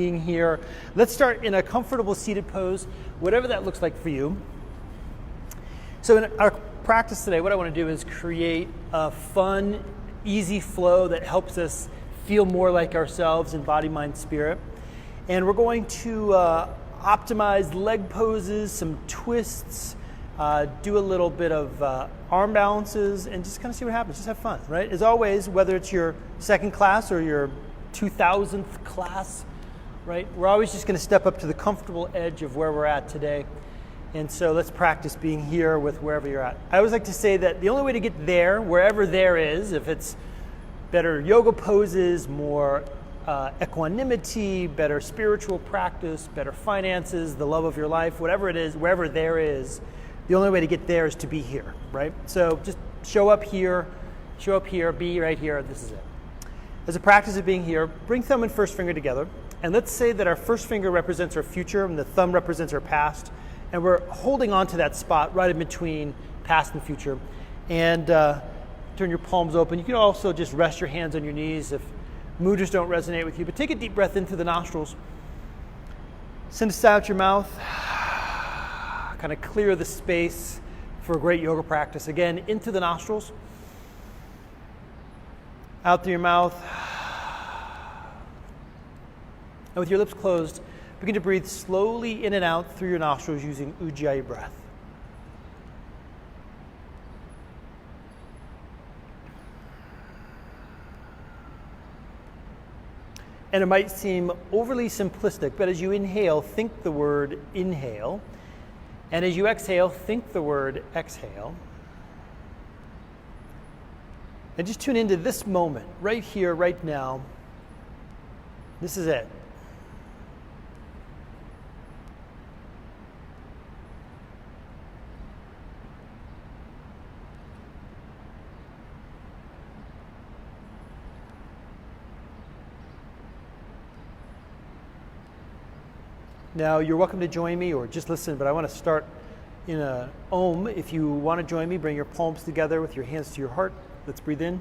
being here. Let's start in a comfortable seated pose, whatever that looks like for you. So in our practice today, what I want to do is create a fun, easy flow that helps us feel more like ourselves in body, mind, spirit. And we're going to optimize leg poses, some twists, do a little bit of arm balances, and just kind of see what happens. Just have fun, right? As always, whether it's your second class or your 2000th class, right? We're always just going to step up to the comfortable edge of where we're at today. And so let's practice being here with wherever you're at. I always like to say that the only way to get there, wherever there is, if it's better yoga poses, more equanimity, better spiritual practice, better finances, the love of your life, whatever it is, wherever there is, the only way to get there is to be here, right? So just show up here, be right here, this is it. As a practice of being here, bring thumb and first finger together. And let's say that our first finger represents our future and the thumb represents our past. And we're holding on to that spot right in between past and future. And turn your palms open. You can also just rest your hands on your knees if mudras don't resonate with you. But take a deep breath in through the nostrils. Send it out your mouth. Kind of clear the space for a great yoga practice. Again, into the nostrils. Out through your mouth. And with your lips closed, begin to breathe slowly in and out through your nostrils using Ujjayi breath. And it might seem overly simplistic, but as you inhale, think the word inhale. And as you exhale, think the word exhale. And just tune into this moment, right here, right now. This is it. Now, you're welcome to join me or just listen, but I want to start in a Om. If you want to join me, bring your palms together with your hands to your heart. Let's breathe in.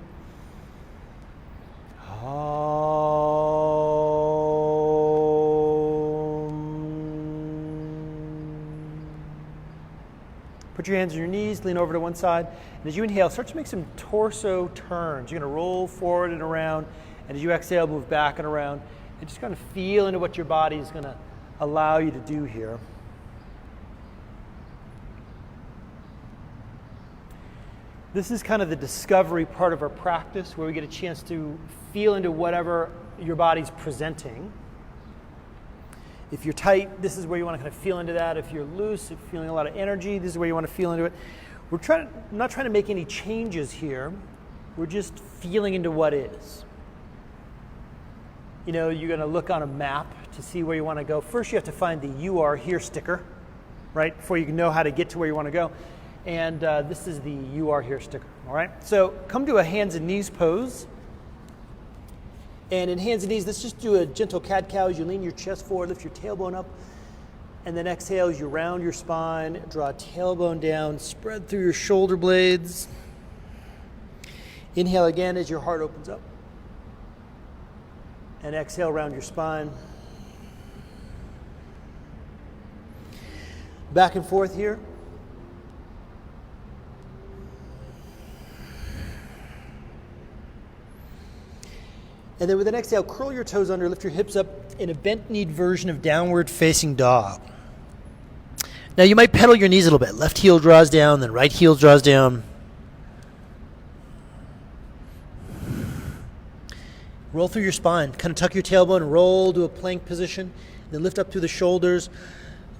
Put your hands on your knees, lean over to one side, and as you inhale, start to make some torso turns. You're going to roll forward and around, and as you exhale, move back and around, and just kind of feel into what your body is going to allow you to do here. This is kind of the discovery part of our practice where we get a chance to feel into whatever your body's presenting. If you're tight, this is where you want to kind of feel into that. If you're loose, if you're feeling a lot of energy, this is where you want to feel into it. I'm not trying to make any changes here. We're just feeling into what is. You know, you're going to look on a map to see where you want to go. First, you have to find the "You Are Here" sticker, right, before you can know how to get to where you want to go. And this is the "You Are Here" sticker, all right? So come to a hands and knees pose. And in hands and knees, let's just do a gentle cat-cow as you lean your chest forward, lift your tailbone up. And then exhale as you round your spine, draw tailbone down, spread through your shoulder blades. Inhale again as your heart opens up. And exhale, round your spine. Back and forth here. And then with an exhale, curl your toes under, lift your hips up in a bent-kneed version of downward facing dog. Now you might pedal your knees a little bit. Left heel draws down, then right heel draws down. Roll through your spine. Kind of tuck your tailbone, roll to a plank position, then lift up through the shoulders,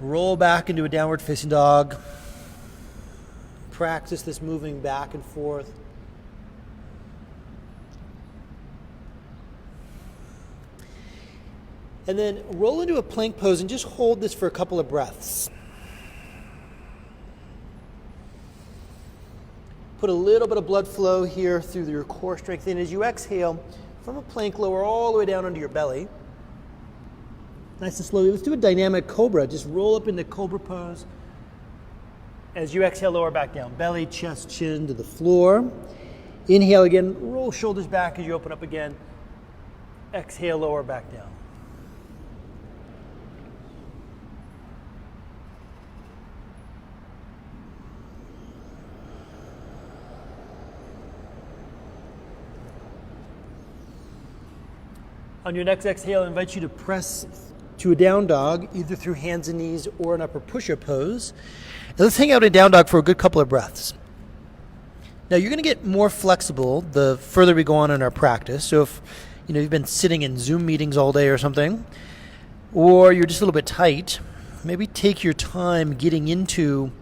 roll back into a downward facing dog. Practice this moving back and forth. And then roll into a plank pose and just hold this for a couple of breaths. Put a little bit of blood flow here through your core strength. And as you exhale, from a plank, lower all the way down onto your belly. Nice and slowly. Let's do a dynamic cobra. Just roll up into cobra pose. As you exhale, lower back down. Belly, chest, chin to the floor. Inhale again. Roll shoulders back as you open up again. Exhale, lower back down. On your next exhale, I invite you to press to a down dog, either through hands and knees or an upper push-up pose. And let's hang out in down dog for a good couple of breaths. Now you're going to get more flexible the further we go on in our practice. So if you've been sitting in Zoom meetings all day or something, or you're just a little bit tight, maybe take your time getting into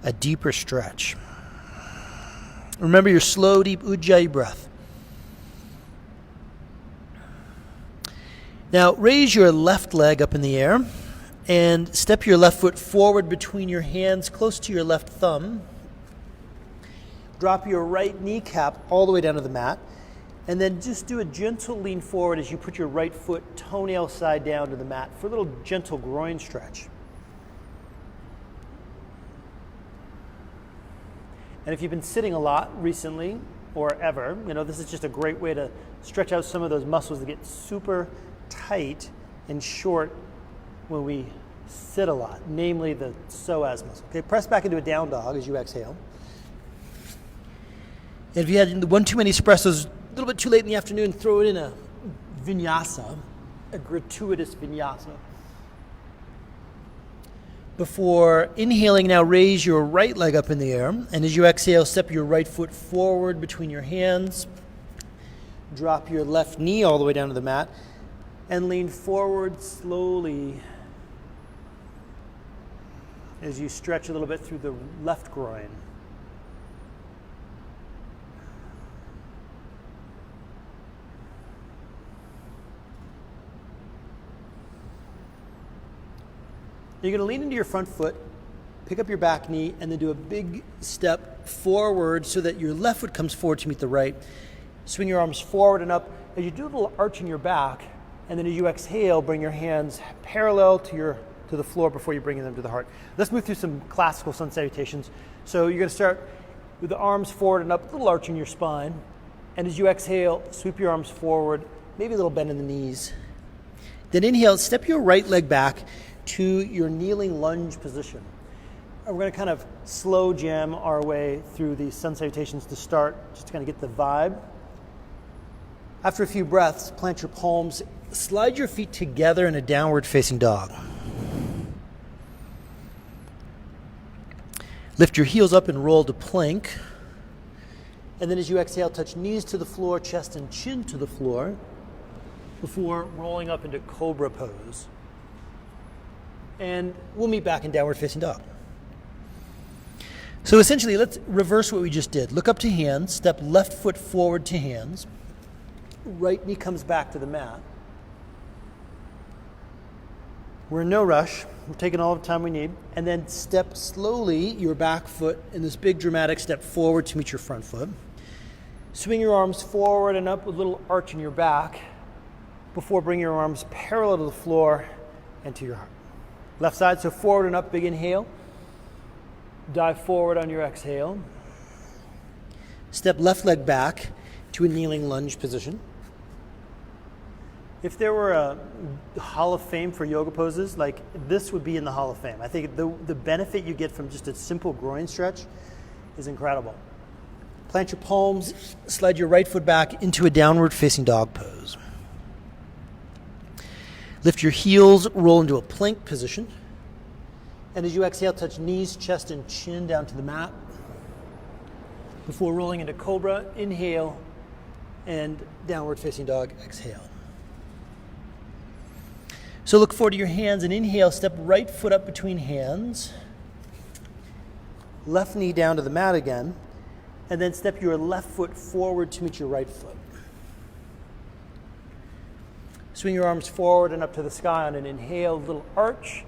a deeper stretch. Remember your slow, deep Ujjayi breath. Now raise your left leg up in the air and step your left foot forward between your hands close to your left thumb. Drop your right kneecap all the way down to the mat, and then just do a gentle lean forward as you put your right foot toenail side down to the mat for a little gentle groin stretch. And if you've been sitting a lot recently or ever, this is just a great way to stretch out some of those muscles that get super tight and short when we sit a lot, namely the psoas muscle. Okay, press back into a down dog as you exhale. And if you had one too many espressos, a little bit too late in the afternoon, throw it in a vinyasa, a gratuitous vinyasa. Before inhaling, now raise your right leg up in the air, and as you exhale, step your right foot forward between your hands. Drop your left knee all the way down to the mat, and lean forward slowly as you stretch a little bit through the left groin. You're going to lean into your front foot, pick up your back knee, and then do a big step forward so that your left foot comes forward to meet the right. Swing your arms forward and up. As you do a little arch in your back, and then as you exhale, bring your hands parallel to the floor before you bring them to the heart. Let's move through some classical sun salutations. So you're going to start with the arms forward and up, a little arch in your spine. And as you exhale, sweep your arms forward, maybe a little bend in the knees. Then inhale, step your right leg back to your kneeling lunge position. And we're going to kind of slow jam our way through these sun salutations to start, just to kind of get the vibe. After a few breaths, plant your palms, slide your feet together in a downward facing dog. Lift your heels up and roll to plank. And then as you exhale, touch knees to the floor, chest and chin to the floor, before rolling up into cobra pose. And we'll meet back in downward facing dog. So essentially, let's reverse what we just did. Look up to hands, step left foot forward to hands. Right knee comes back to the mat. We're in no rush. We're taking all the time we need. And then step slowly your back foot in this big dramatic step forward to meet your front foot. Swing your arms forward and up with a little arch in your back before bringing your arms parallel to the floor and to your heart. Left side, so forward and up, big inhale. Dive forward on your exhale. Step left leg back to a kneeling lunge position. If there were a Hall of Fame for yoga poses, like this would be in the Hall of Fame. I think the benefit you get from just a simple groin stretch is incredible. Plant your palms, slide your right foot back into a downward facing dog pose. Lift your heels, roll into a plank position. And as you exhale, touch knees, chest, and chin down to the mat. Before rolling into cobra, inhale, and downward facing dog, exhale. So look forward to your hands and inhale, step right foot up between hands. Left knee down to the mat again. And then step your left foot forward to meet your right foot. Swing your arms forward and up to the sky on an inhale, little arch,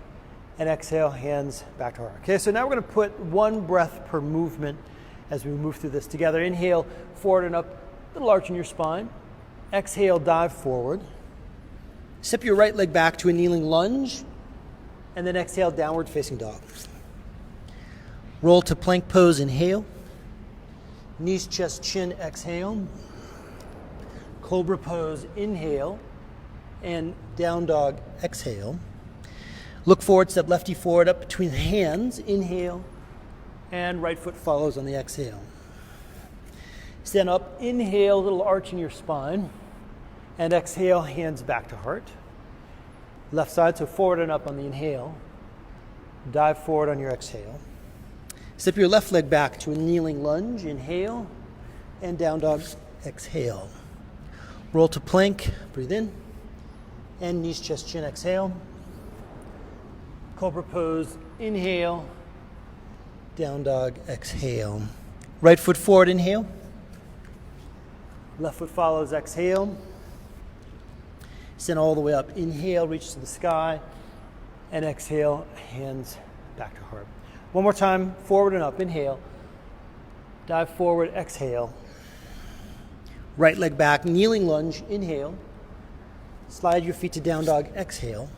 and exhale, hands back to heart. Okay, so now we're going to put one breath per movement as we move through this together. Inhale, forward and up, little arch in your spine. Exhale, dive forward. Step your right leg back to a kneeling lunge, and then exhale, downward facing dog. Roll to plank pose, inhale. Knees, chest, chin, exhale. Cobra pose, inhale. And down dog, exhale. Look forward, step lefty forward up between the hands, inhale. And right foot follows on the exhale. Stand up, inhale, little arch in your spine. And exhale, hands back to heart. Left side, so forward and up on the inhale. Dive forward on your exhale. Step your left leg back to a kneeling lunge. Inhale. And down dog, exhale. Roll to plank, breathe in. And knees, chest, chin, exhale. Cobra pose, inhale. Down dog, exhale. Right foot forward, inhale. Left foot follows, exhale. Send all the way up. Inhale, reach to the sky. And exhale, hands back to heart. One more time, forward and up. Inhale. Dive forward, exhale. Right leg back, kneeling lunge. Inhale. Slide your feet to down dog, exhale.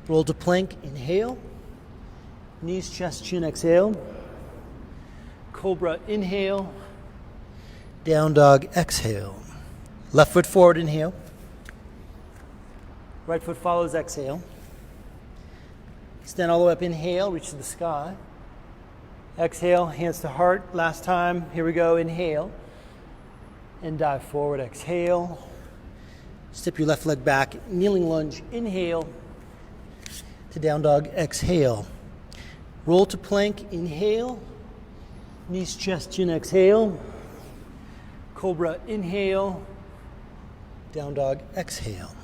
Roll to plank, inhale. Knees, chest, chin, exhale. Cobra, inhale. Down dog, exhale. Left foot forward, inhale. Right foot follows, exhale. Extend all the way up, inhale, reach to the sky. Exhale, hands to heart. Last time, here we go, inhale. And dive forward, exhale. Step your left leg back, kneeling lunge, inhale. To down dog, exhale. Roll to plank, inhale. Knees, chest, chin, exhale. Cobra, inhale. Down dog, exhale.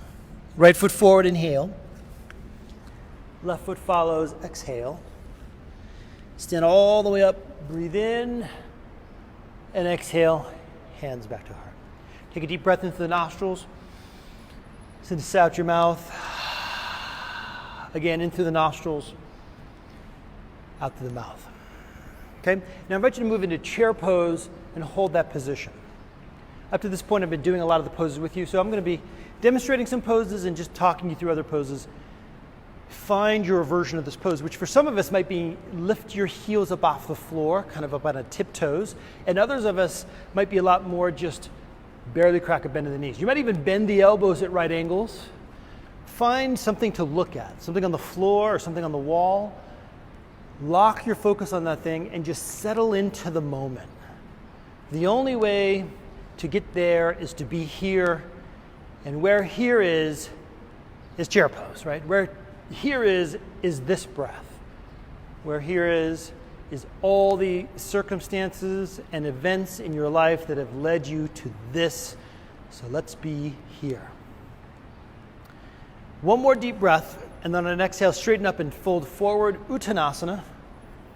Right foot forward, inhale. Left foot follows, exhale. Stand all the way up, breathe in, and exhale, hands back to heart. Take a deep breath into the nostrils. Send this out your mouth. Again, in through the nostrils, out through the mouth. Okay? Now I invite you to move into chair pose and hold that position. Up to this point, I've been doing a lot of the poses with you, so I'm going to be demonstrating some poses and just talking you through other poses. Find your version of this pose, which for some of us might be lift your heels up off the floor, kind of up on a tiptoes, and others of us might be a lot more just barely crack a bend in the knees. You might even bend the elbows at right angles. Find something to look at, something on the floor or something on the wall. Lock your focus on that thing and just settle into the moment. The only way to get there is to be here, and where here is chair pose, right? Where here is this breath. Where here is all the circumstances and events in your life that have led you to this. So let's be here. One more deep breath, and then on an exhale, straighten up and fold forward, Uttanasana.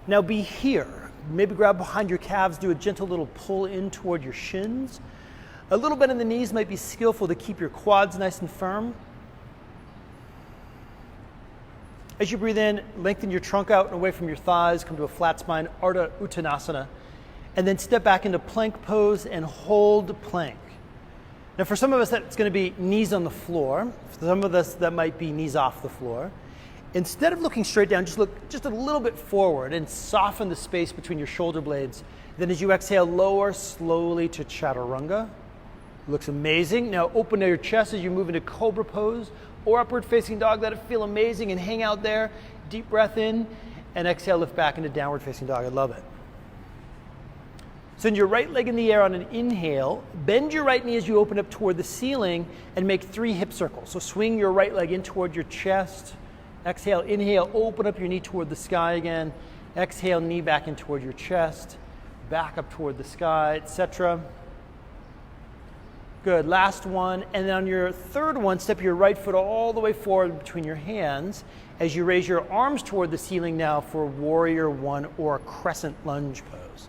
Now be here. Maybe grab behind your calves, do a gentle little pull in toward your shins. A little bend in the knees might be skillful to keep your quads nice and firm. As you breathe in, lengthen your trunk out and away from your thighs, come to a flat spine, Ardha Uttanasana, and then step back into plank pose and hold plank. Now for some of us, that's going to be knees on the floor. For some of us, that might be knees off the floor. Instead of looking straight down, just look just a little bit forward and soften the space between your shoulder blades. Then as you exhale, lower slowly to Chaturanga. Looks amazing. Now open your chest as you move into Cobra pose or upward facing dog. Let it feel amazing and hang out there. Deep breath in and exhale, lift back into downward facing dog. I love it. Send your right leg in the air on an inhale. Bend your right knee as you open up toward the ceiling and make 3 hip circles. So swing your right leg in toward your chest. Exhale, inhale, open up your knee toward the sky again. Exhale, knee back in toward your chest. Back up toward the sky, etc. Good, last one. And then on your third one, step your right foot all the way forward between your hands as you raise your arms toward the ceiling now for Warrior One or Crescent Lunge pose.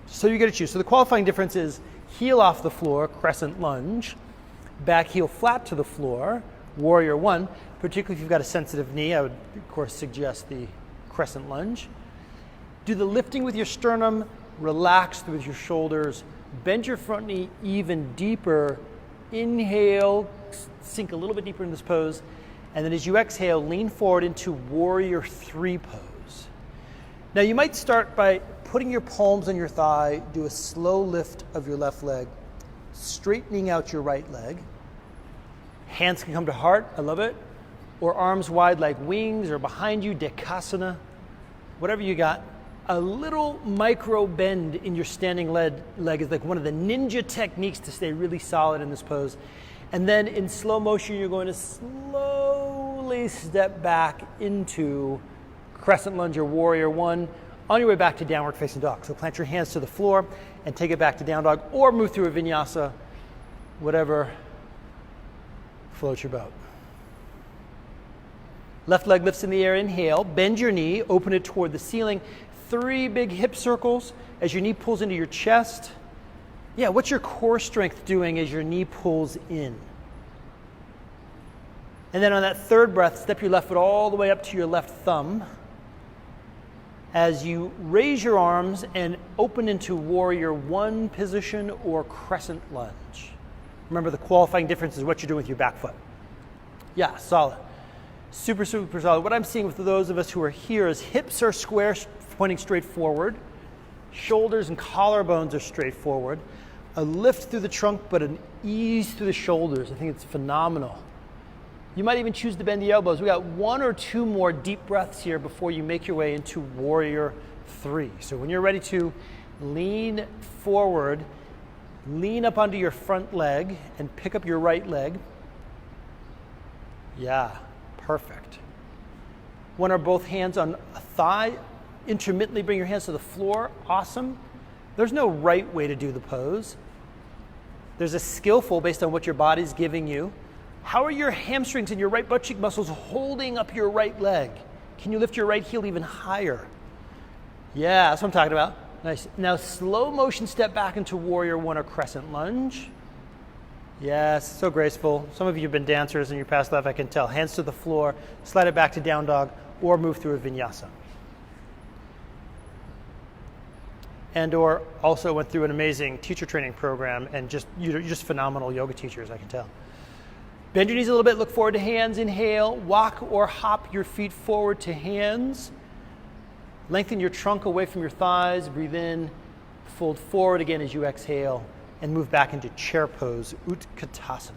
So you get to choose. So the qualifying difference is heel off the floor, Crescent Lunge. Back heel flat to the floor, Warrior One. Particularly if you've got a sensitive knee, I would, of course, suggest the Crescent Lunge. Do the lifting with your sternum, relax with your shoulders, bend your front knee even deeper. Inhale, sink a little bit deeper in this pose. And then as you exhale, lean forward into Warrior Three pose. Now you might start by putting your palms on your thigh, do a slow lift of your left leg, straightening out your right leg. Hands can come to heart, I love it. Or arms wide like wings or behind you, Dekasana. Whatever you got, a little micro bend in your standing leg is like one of the ninja techniques to stay really solid in this pose. And then in slow motion, you're going to slowly step back into crescent lunge or warrior one on your way back to downward facing dog. So plant your hands to the floor and take it back to down dog, or move through a vinyasa, whatever floats your boat. Left leg lifts in the air, inhale, bend your knee, open it toward the ceiling. 3 big hip circles as your knee pulls into your chest. Yeah, what's your core strength doing as your knee pulls in? And then on that third breath, step your left foot all the way up to your left thumb as you raise your arms and open into warrior one position or crescent lunge. Remember, the qualifying difference is what you're doing with your back foot. Yeah, solid. Super, super solid. What I'm seeing with those of us who are here is hips are square, pointing straight forward. Shoulders and collarbones are straight forward. A lift through the trunk, but an ease through the shoulders. I think it's phenomenal. You might even choose to bend the elbows. We got 1 or 2 more deep breaths here before you make your way into warrior 3. So when you're ready to lean forward, lean up onto your front leg and pick up your right leg. Yeah, perfect. One or both hands on a thigh. Intermittently bring your hands to the floor. Awesome. There's no right way to do the pose. There's a skillful based on what your body's giving you. How are your hamstrings and your right butt cheek muscles holding up your right leg? Can you lift your right heel even higher? Yeah, that's what I'm talking about. Nice. Now slow motion step back into warrior one or crescent lunge. Yes, so graceful. Some of you have been dancers in your past life, I can tell. Hands to the floor, slide it back to down dog, or move through a vinyasa. And or also went through an amazing teacher training program, and you're just phenomenal yoga teachers, I can tell. Bend your knees a little bit, look forward to hands, inhale, walk or hop your feet forward to hands. Lengthen your trunk away from your thighs, breathe in, fold forward again as you exhale, and move back into chair pose, Utkatasana.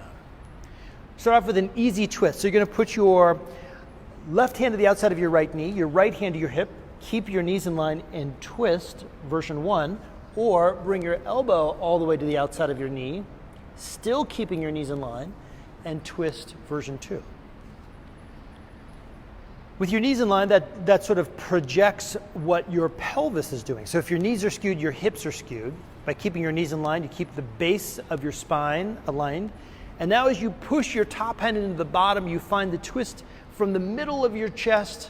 Start off with an easy twist. So you're gonna put your left hand to the outside of your right knee, your right hand to your hip, keep your knees in line and twist, version 1, or bring your elbow all the way to the outside of your knee, still keeping your knees in line, and twist, version 2. With your knees in line, that sort of projects what your pelvis is doing. So if your knees are skewed, your hips are skewed. By keeping your knees in line, you keep the base of your spine aligned. And now as you push your top hand into the bottom, you find the twist from the middle of your chest.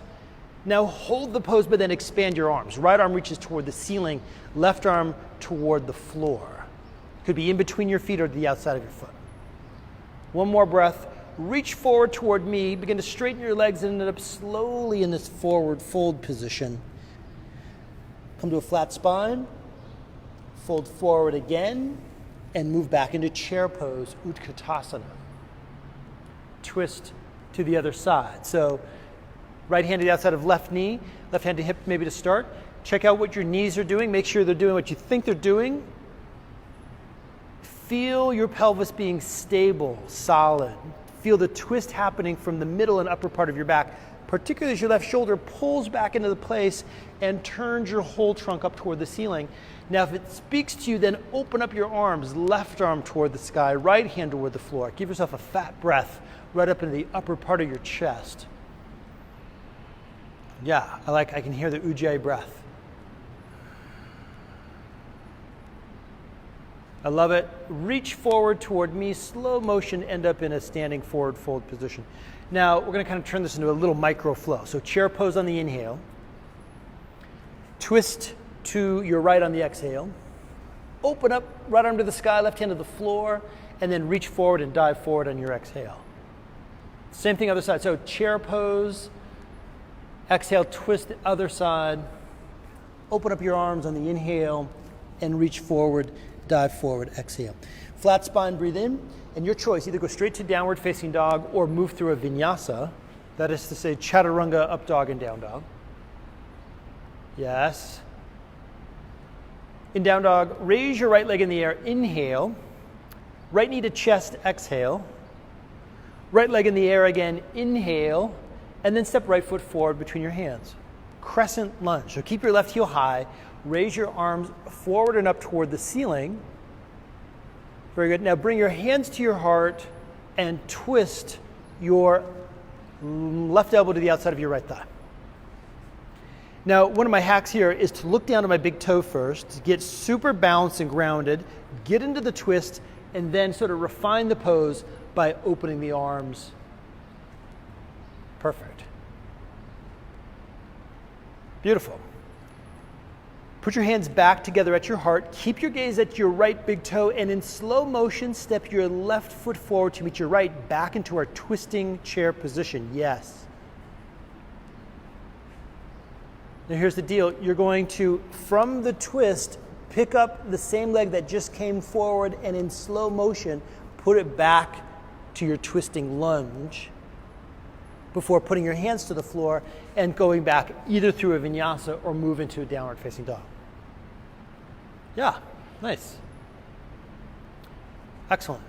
Now hold the pose, but then expand your arms. Right arm reaches toward the ceiling, left arm toward the floor. Could be in between your feet or the outside of your foot. One more breath. Reach forward toward me. Begin to straighten your legs and end up slowly in this forward fold position. Come to a flat spine. Fold forward again and move back into chair pose, Utkatasana. Twist to the other side. So right hand to the outside of left knee, left hand to hip maybe to start. Check out what your knees are doing. Make sure they're doing what you think they're doing. Feel your pelvis being stable, solid. Feel the twist happening from the middle and upper part of your back, particularly as your left shoulder pulls back into the place and turns your whole trunk up toward the ceiling. Now, if it speaks to you, then open up your arms, left arm toward the sky, right hand toward the floor. Give yourself a fat breath right up into the upper part of your chest. Yeah, I can hear the Ujjayi breath. I love it. Reach forward toward me, slow motion, end up in a standing forward fold position. Now, we're gonna kind of turn this into a little micro flow. So chair pose on the inhale. Twist to your right on the exhale. Open up, right arm to the sky, left hand to the floor, and then reach forward and dive forward on your exhale. Same thing other side. So chair pose, exhale, twist the other side. Open up your arms on the inhale and reach forward, dive forward, exhale. Flat spine, breathe in, and your choice, either go straight to downward facing dog or move through a vinyasa. That is to say chaturanga, up dog and down dog. Yes. In down dog, raise your right leg in the air, inhale. Right knee to chest, exhale. Right leg in the air again, inhale. And then step right foot forward between your hands. crescent lunge. So keep your left heel high, raise your arms forward and up toward the ceiling. Very good. Now bring your hands to your heart and twist your left elbow to the outside of your right thigh. Now, one of my hacks here is to look down to my big toe first, to get super balanced and grounded, get into the twist, and then sort of refine the pose by opening the arms. Perfect. Beautiful. Put your hands back together at your heart. Keep your gaze at your right big toe, and in slow motion, step your left foot forward to meet your right, back into our twisting chair position. Yes. Now here's the deal. You're going to, from the twist, pick up the same leg that just came forward, and in slow motion, put it back to your twisting lunge before putting your hands to the floor and going back either through a vinyasa or move into a downward facing dog. Yeah, nice. Excellent.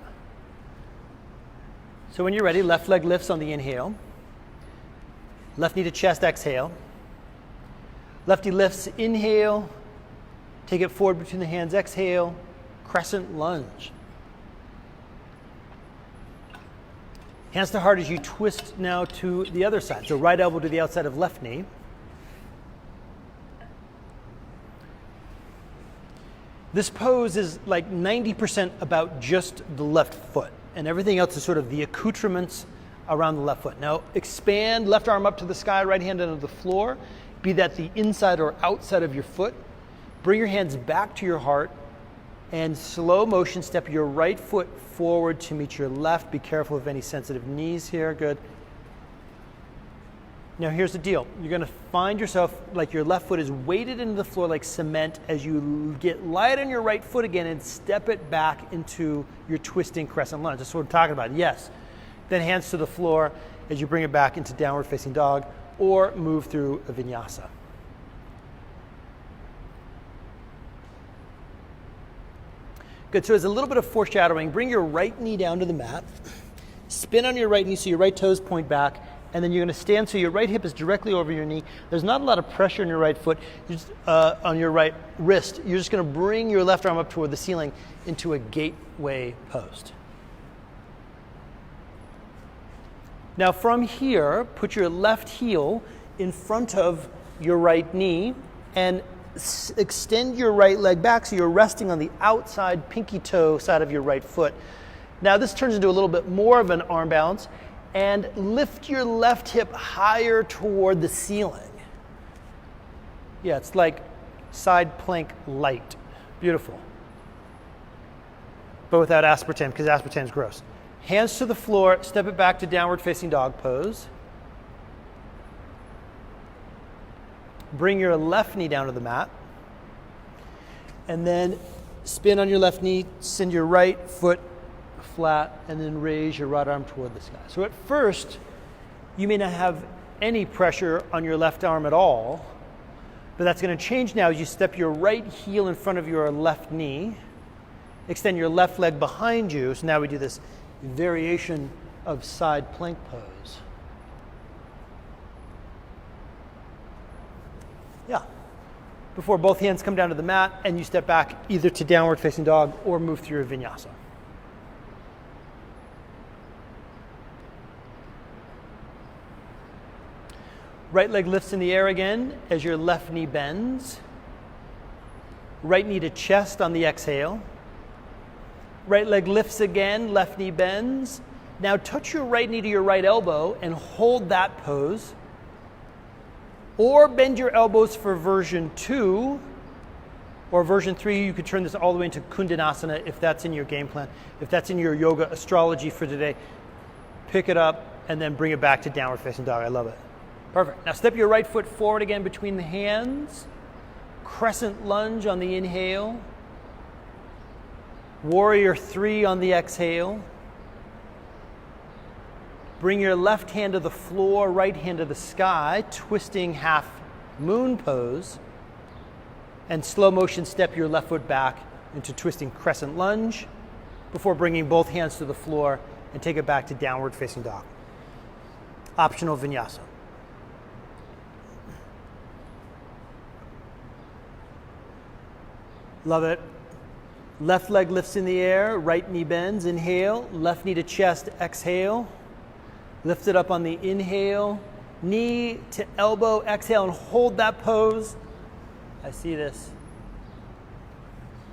So when you're ready, left leg lifts on the inhale. Left knee to chest, exhale. Lefty lifts, inhale. Take it forward between the hands, exhale. Crescent lunge. Hands to heart as you twist now to the other side. So right elbow to the outside of left knee. This pose is like 90% about just the left foot, and everything else is sort of the accoutrements around the left foot. Now expand, left arm up to the sky, right hand under the floor, be that the inside or outside of your foot. Bring your hands back to your heart, and slow motion step your right foot forward to meet your left. Be careful of any sensitive knees here. Good. Now here's the deal. You're going to find yourself like your left foot is weighted into the floor like cement as you get light on your right foot again and step it back into your twisting crescent lunge. That's what we're talking about. Yes. Then hands to the floor as you bring it back into downward facing dog or move through a vinyasa. Good, so as a little bit of foreshadowing, bring your right knee down to the mat, spin on your right knee so your right toes point back, and then you're gonna stand so your right hip is directly over your knee. There's not a lot of pressure on your right foot, on your right wrist. You're just gonna bring your left arm up toward the ceiling into a gateway pose. Now from here, put your left heel in front of your right knee and extend your right leg back so you're resting on the outside pinky toe side of your right foot. Now this turns into a little bit more of an arm balance, and lift your left hip higher toward the ceiling. Yeah, it's like side plank light. Beautiful. But without aspartame, because aspartame is gross. Hands to the floor, step it back to downward facing dog pose. Bring your left knee down to the mat. And then spin on your left knee, send your right foot flat, and then raise your right arm toward the sky. So at first, you may not have any pressure on your left arm at all, but that's going to change now as you step your right heel in front of your left knee, extend your left leg behind you. So now we do this variation of side plank pose. Yeah. Before both hands come down to the mat and you step back either to downward facing dog or move through a vinyasa. Right leg lifts in the air again as your left knee bends. Right knee to chest on the exhale. Right leg lifts again, left knee bends. Now touch your right knee to your right elbow and hold that pose. Or bend your elbows for version 2. Or version 3, you could turn this all the way into Kundinasana if that's in your game plan. If that's in your yoga astrology for today, pick it up and then bring it back to downward facing dog. I love it. Perfect. Now step your right foot forward again between the hands. Crescent lunge on the inhale. Warrior 3 on the exhale. Bring your left hand to the floor, right hand to the sky, twisting half moon pose. And slow motion step your left foot back into twisting crescent lunge before bringing both hands to the floor and take it back to downward facing dog. Optional vinyasa. Love it. Left leg lifts in the air, right knee bends, inhale. Left knee to chest, exhale. Lift it up on the inhale. Knee to elbow, exhale, and hold that pose. I see this.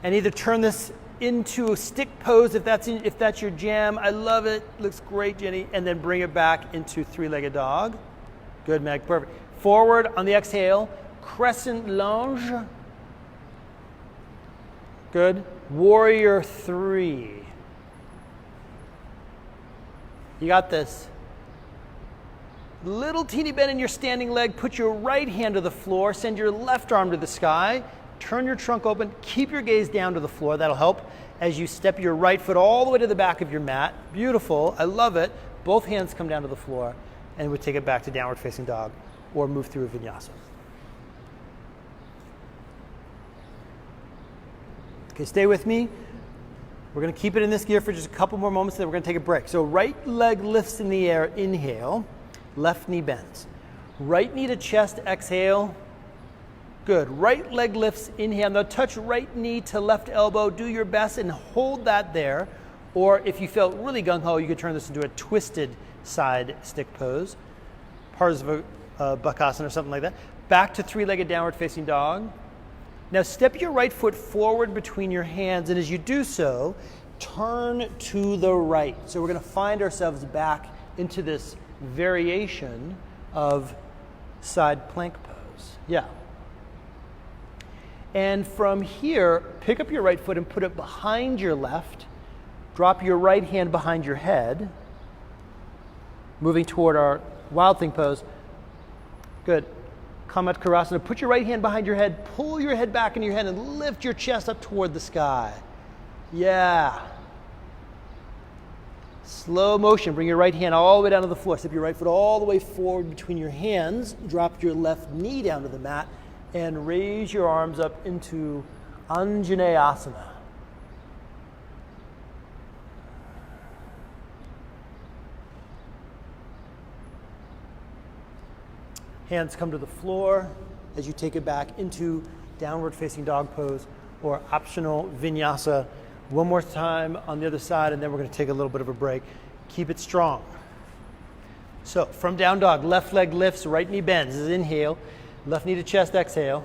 And either turn this into a stick pose if that's your jam. I love it. Looks great, Jenny. And then bring it back into three-legged dog. Good, Meg. Perfect. Forward on the exhale. Crescent lunge. Good. Warrior 3. You got this. Little teeny bend in your standing leg. Put your right hand to the floor. Send your left arm to the sky. Turn your trunk open. Keep your gaze down to the floor. That'll help as you step your right foot all the way to the back of your mat. Beautiful. I love it. Both hands come down to the floor. And we take it back to downward facing dog or move through a vinyasa. Okay, stay with me. We're going to keep it in this gear for just a couple more moments, then we're going to take a break. So right leg lifts in the air, inhale. Left knee bends. Right knee to chest, exhale. Good. Right leg lifts, inhale. Now touch right knee to left elbow. Do your best and hold that there. Or if you felt really gung-ho, you could turn this into a twisted side stick pose. Part of a bakasana or something like that. Back to three-legged downward facing dog. Now step your right foot forward between your hands, and as you do so, turn to the right. So we're going to find ourselves back into this variation of side plank pose. Yeah. And from here, pick up your right foot and put it behind your left. Drop your right hand behind your head. Moving toward our wild thing pose. Good. Kamatkarasana. Put your right hand behind your head. Pull your head back into your head and lift your chest up toward the sky. Yeah. Slow motion. Bring your right hand all the way down to the floor. Step your right foot all the way forward between your hands. Drop your left knee down to the mat and raise your arms up into Anjaneyasana. Hands come to the floor as you take it back into downward facing dog pose or optional vinyasa. One more time on the other side, and then we're going to take a little bit of a break. Keep it strong. So from down dog, left leg lifts, right knee bends. This is inhale. Left knee to chest, exhale.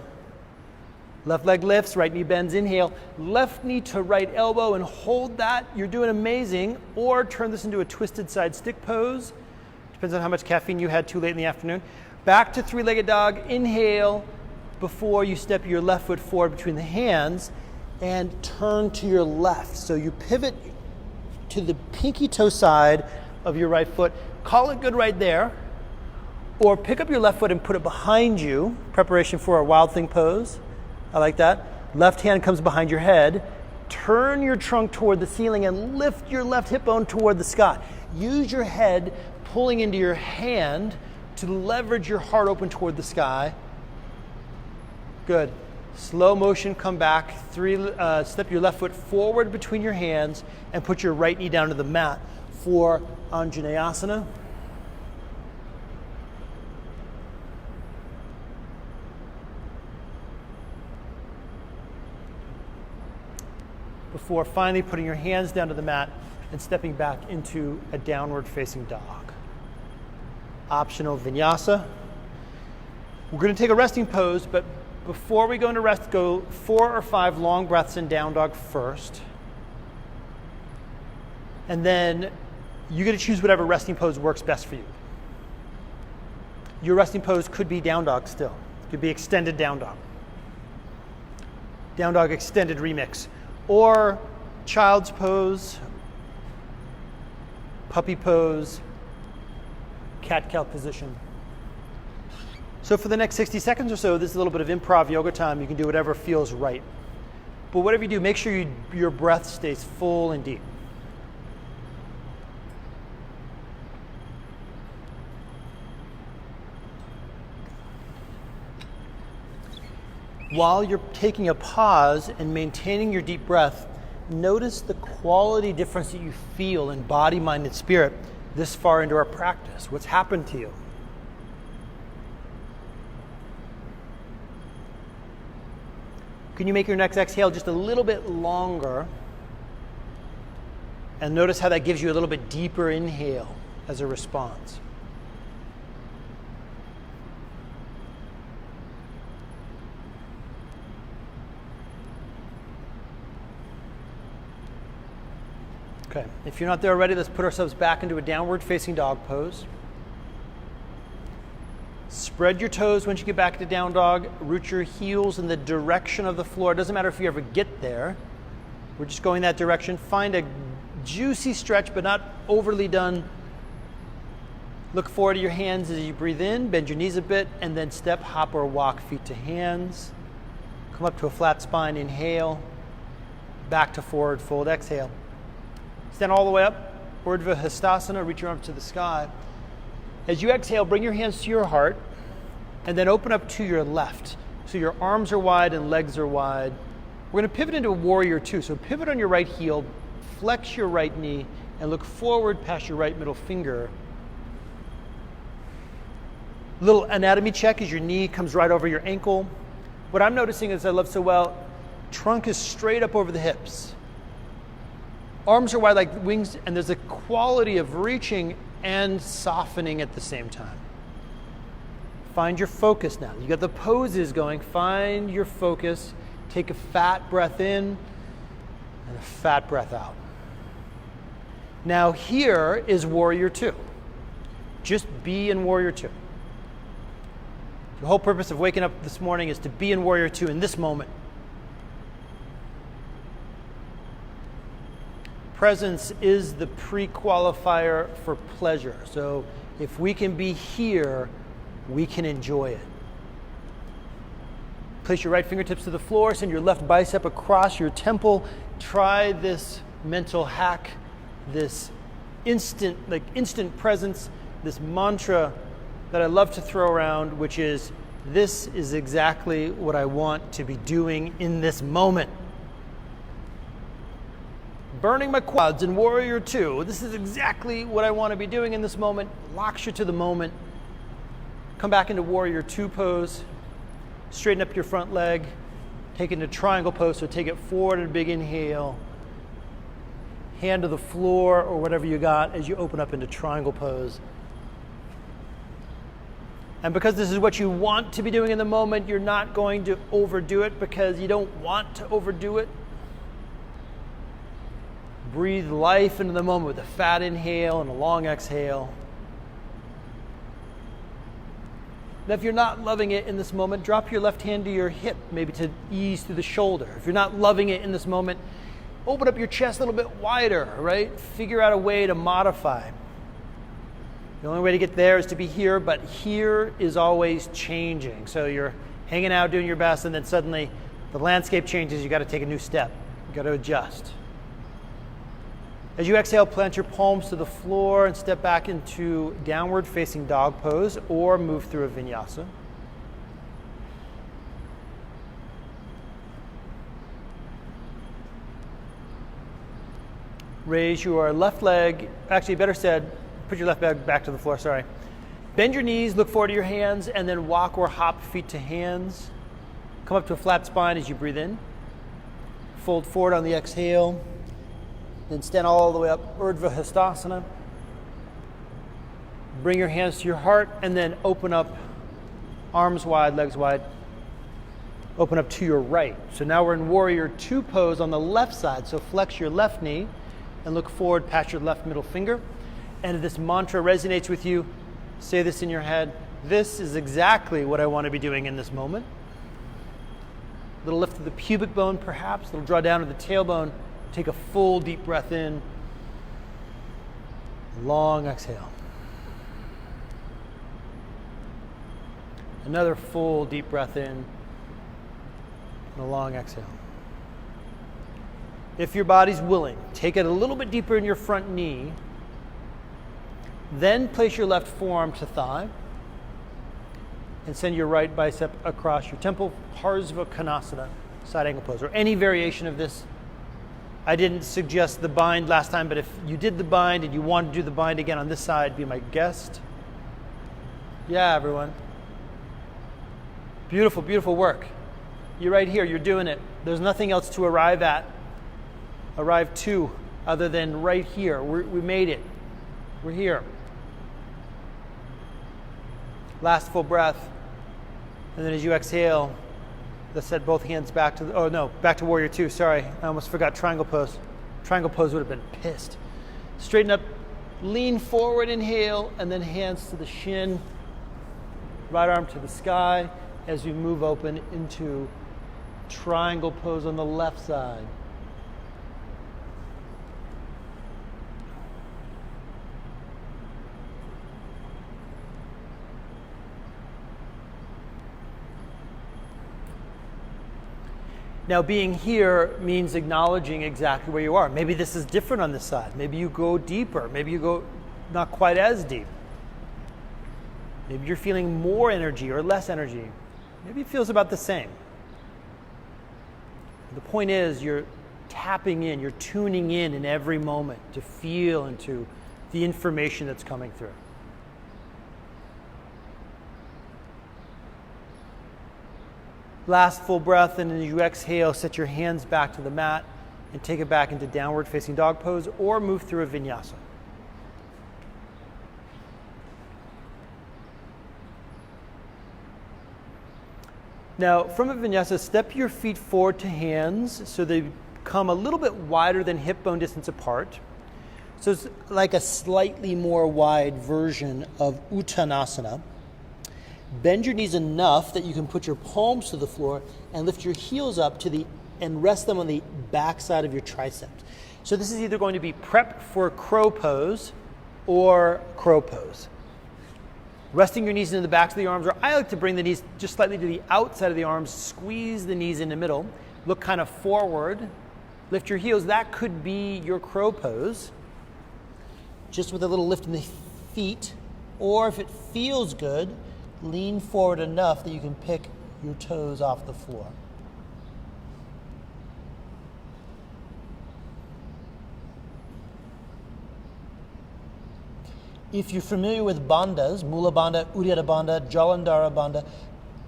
Left leg lifts, right knee bends, inhale. Left knee to right elbow and hold that. You're doing amazing. Or turn this into a twisted side stick pose. Depends on how much caffeine you had too late in the afternoon. Back to three-legged dog. Inhale before you step your left foot forward between the hands and turn to your left. So you pivot to the pinky toe side of your right foot. Call it good right there. Or pick up your left foot and put it behind you. Preparation for a wild thing pose. I like that. Left hand comes behind your head. Turn your trunk toward the ceiling and lift your left hip bone toward the sky. Use your head pulling into your hand to leverage your heart open toward the sky. Good. Slow motion, come back. Step your left foot forward between your hands and put your right knee down to the mat for Anjaneyasana. Before finally putting your hands down to the mat and stepping back into a downward facing dog. Optional vinyasa. We're going to take a resting pose, but before we go into rest, go 4 or 5 long breaths in down dog first. And then you get to choose whatever resting pose works best for you. Your resting pose could be down dog still. It could be extended down dog. Down dog extended remix. Or child's pose, puppy pose, cat-cow position. So for the next 60 seconds or so, this is a little bit of improv yoga time. You can do whatever feels right. But whatever you do, make sure your breath stays full and deep. While you're taking a pause and maintaining your deep breath, notice the quality difference that you feel in body, mind, and spirit this far into our practice. What's happened to you? Can you make your next exhale just a little bit longer? And notice how that gives you a little bit deeper inhale as a response. Okay, if you're not there already, let's put ourselves back into a downward facing dog pose. Spread your toes once you get back to down dog. Root your heels in the direction of the floor. It doesn't matter if you ever get there. We're just going that direction. Find a juicy stretch, but not overly done. Look forward to your hands as you breathe in. Bend your knees a bit, and then step, hop, or walk feet to hands. Come up to a flat spine. Inhale. Back to forward fold. Exhale. Stand all the way up. Urdhva Hastasana. Reach your arms to the sky. As you exhale, bring your hands to your heart, and then open up to your left. So your arms are wide and legs are wide. We're going to pivot into a warrior two. So pivot on your right heel, flex your right knee, and look forward past your right middle finger. Little anatomy check as your knee comes right over your ankle. What I'm noticing is I love so well, trunk is straight up over the hips. Arms are wide like wings, and there's a quality of reaching and softening at the same time. Find your focus now. You got the poses going. Find your focus. Take a fat breath in and a fat breath out. Now here is warrior two. Just be in warrior two. The whole purpose of waking up this morning is to be in warrior two in this moment. Presence is the pre-qualifier for pleasure. So if we can be here, we can enjoy it. Place your right fingertips to the floor, send your left bicep across your temple. Try this mental hack, this instant presence, this mantra that I love to throw around, which is, this is exactly what I want to be doing in this moment. Burning my quads in warrior two. This is exactly what I want to be doing in this moment. Locks you to the moment. Come back into warrior two pose. Straighten up your front leg. Take it into triangle pose. So take it forward in a big inhale. Hand to the floor or whatever you got as you open up into triangle pose. And because this is what you want to be doing in the moment, you're not going to overdo it because you don't want to overdo it. Breathe life into the moment with a fat inhale and a long exhale. Now, if you're not loving it in this moment, drop your left hand to your hip, maybe to ease through the shoulder. If you're not loving it in this moment, open up your chest a little bit wider, right? Figure out a way to modify. The only way to get there is to be here, but here is always changing. So you're hanging out, doing your best, and then suddenly the landscape changes. You got to take a new step. You got to adjust. As you exhale, plant your palms to the floor and step back into downward facing dog pose or move through a vinyasa. Raise your left leg, actually better said, put your left leg back to the floor, sorry. Bend your knees, look forward to your hands, and then walk or hop feet to hands. Come up to a flat spine as you breathe in. Fold forward on the exhale. Then stand all the way up, Urdhva Hastasana. Bring your hands to your heart and then open up, arms wide, legs wide. Open up to your right. So now we're in warrior two pose on the left side. So flex your left knee and look forward past your left middle finger. And if this mantra resonates with you, say this in your head. This is exactly what I want to be doing in this moment. A little lift of the pubic bone perhaps, a little draw down to the tailbone. Take a full deep breath in. Long exhale. Another full deep breath in and a long exhale. If your body's willing, take it a little bit deeper in your front knee. Then place your left forearm to thigh and send your right bicep across your temple, Parsva Konasana, side angle pose, or any variation of this. I didn't suggest the bind last time, but if you did the bind and you want to do the bind again on this side, be my guest. Yeah, everyone. Beautiful, beautiful work. You're right here. You're doing it. There's nothing else to arrive to, other than right here. We made it. We're here. Last full breath. And then as you exhale, let's set both hands back to back to warrior two. Sorry, I almost forgot triangle pose. Triangle pose would have been pissed. Straighten up, lean forward, inhale, and then hands to the shin. Right arm to the sky as we move open into triangle pose on the left side. Now, being here means acknowledging exactly where you are. Maybe this is different on this side. Maybe you go deeper. Maybe you go not quite as deep. Maybe you're feeling more energy or less energy. Maybe it feels about the same. The point is, you're tapping in, you're tuning in every moment to feel into the information that's coming through. Last full breath, and as you exhale, set your hands back to the mat and take it back into downward facing dog pose or move through a vinyasa. Now, from a vinyasa, step your feet forward to hands so they come a little bit wider than hip bone distance apart. So it's like a slightly more wide version of Uttanasana. Bend your knees enough that you can put your palms to the floor and lift your heels up and rest them on the back side of your triceps. So this is either going to be prep for crow pose or crow pose. Resting your knees into the backs of the arms, or I like to bring the knees just slightly to the outside of the arms, squeeze the knees in the middle, look kind of forward, lift your heels. That could be your crow pose, just with a little lift in the feet, or if it feels good, lean forward enough that you can pick your toes off the floor. If you're familiar with bandhas, Mula Bandha, Uddiyana Bandha, Jalandhara Bandha,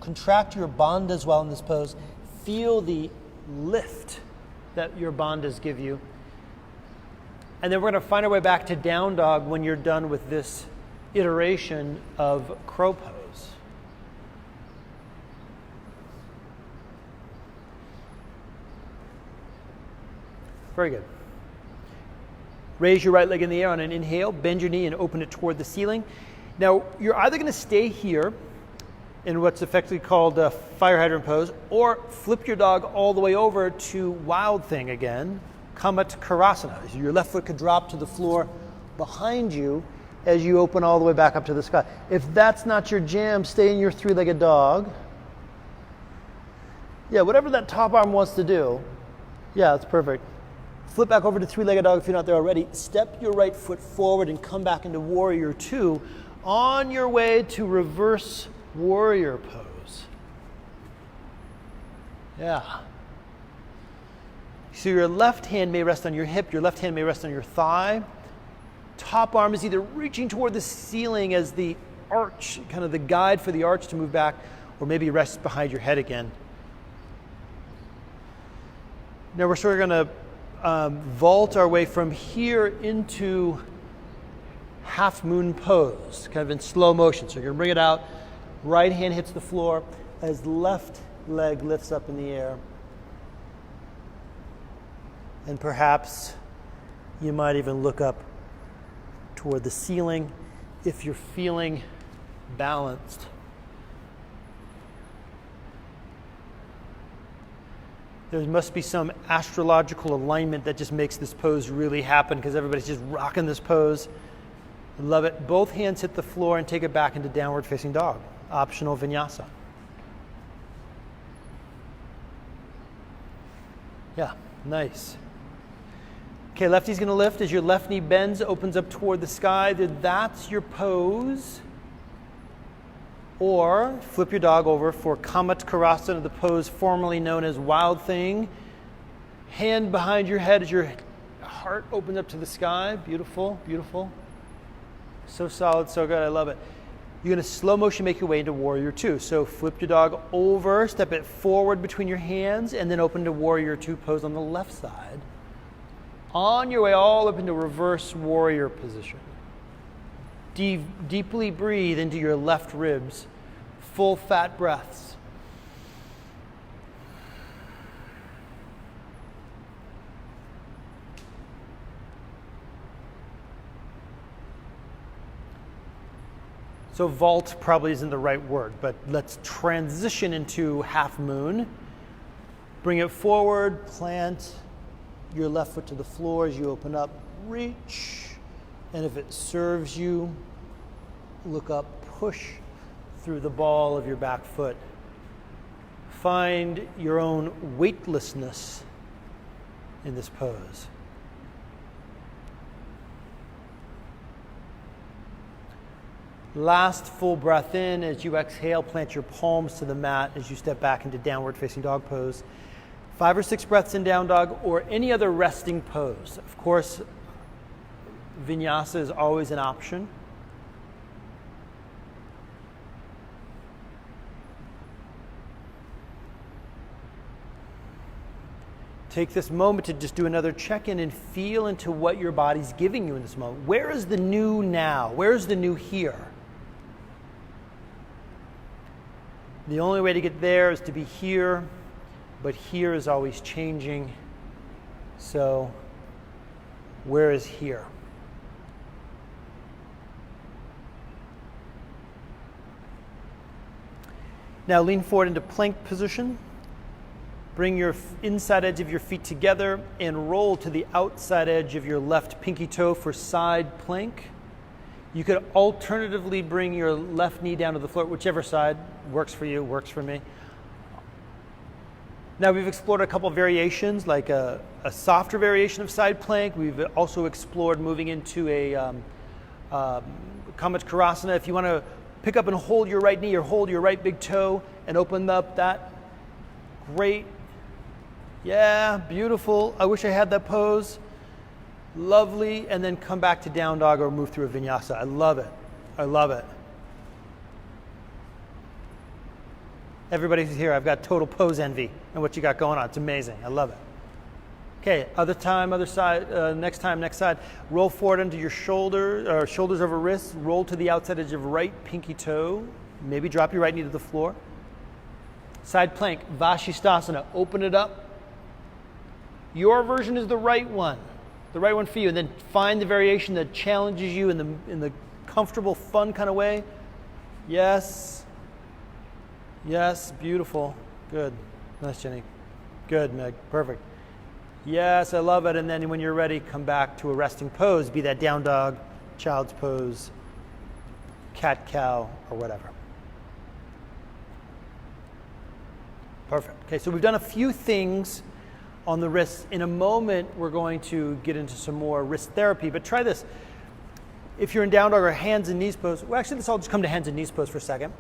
contract your bandhas while in this pose. Feel the lift that your bandhas give you. And then we're going to find our way back to down dog when you're done with this iteration of crow pose. Very good. Raise your right leg in the air on an inhale, bend your knee and open it toward the ceiling. Now, you're either going to stay here in what's effectively called a fire hydrant pose, or flip your dog all the way over to wild thing again, Kamatkarasana. So your left foot could drop to the floor behind you as you open all the way back up to the sky. If that's not your jam, stay in your three-legged dog. Yeah, whatever that top arm wants to do. Yeah, that's perfect. Flip back over to three-legged dog if you're not there already. Step your right foot forward and come back into warrior two on your way to reverse warrior pose. Yeah. So your left hand may rest on your hip, your left hand may rest on your thigh. Top arm is either reaching toward the ceiling as the arch, kind of the guide for the arch to move back, or maybe rest behind your head again. Now we're sort of going to vault our way from here into half moon pose, kind of in slow motion. So you're going to bring it out, right hand hits the floor as left leg lifts up in the air. And perhaps you might even look up toward the ceiling if you're feeling balanced. There must be some astrological alignment that just makes this pose really happen because everybody's just rocking this pose. Love it. Both hands hit the floor and take it back into downward facing dog. Optional vinyasa. Yeah, nice. Okay, lefty's going to lift as your left knee bends, opens up toward the sky. That's your pose. Or flip your dog over for Kamatkarasana, the pose formerly known as Wild Thing. Hand behind your head as your heart opens up to the sky. Beautiful, beautiful. So solid, so good, I love it. You're going to slow motion make your way into Warrior Two. So flip your dog over, step it forward between your hands, and then open to Warrior Two pose on the left side. On your way all up into reverse warrior position. Deeply breathe into your left ribs. Full fat breaths. So vault probably isn't the right word, but let's transition into half moon. Bring it forward, plant your left foot to the floor as you open up, reach, and if it serves you, look up, push through the ball of your back foot. Find your own weightlessness in this pose. Last full breath in. As you exhale, plant your palms to the mat as you step back into downward facing dog pose. 5 or 6 breaths in down dog or any other resting pose. Of course, vinyasa is always an option. Take this moment to just do another check-in and feel into what your body's giving you in this moment. Where is the new now? Where is the new here? The only way to get there is to be here, but here is always changing. So, where is here? Now lean forward into plank position. Bring your inside edge of your feet together and roll to the outside edge of your left pinky toe for side plank. You could alternatively bring your left knee down to the floor, whichever side works for you, works for me. Now we've explored a couple of variations, like a softer variation of side plank. We've also explored moving into a Kamatkarasana. If you want to pick up and hold your right knee or hold your right big toe and open up that, great. Yeah, beautiful. I wish I had that pose. Lovely. And then come back to down dog or move through a vinyasa. I love it. I love it. Everybody's here. I've got total pose envy and what you got going on. It's amazing. I love it. Okay, other time, other side, next side. Roll forward into your shoulders over wrists. Roll to the outside edge of right pinky toe. Maybe drop your right knee to the floor. Side plank, Vashisthasana. Open it up. Your version is the right one for you. And then find the variation that challenges you in the comfortable, fun kind of way. Yes. Yes, beautiful. Good. Nice, Jenny. Good, Meg. Perfect. Yes, I love it. And then when you're ready, come back to a resting pose, be that down dog, child's pose, cat cow, or whatever. Perfect. Okay, so we've done a few things on the wrists. In a moment, we're going to get into some more wrist therapy, but try this. If you're in down dog or hands and knees pose, well, actually, let's all just come to hands and knees pose for a second.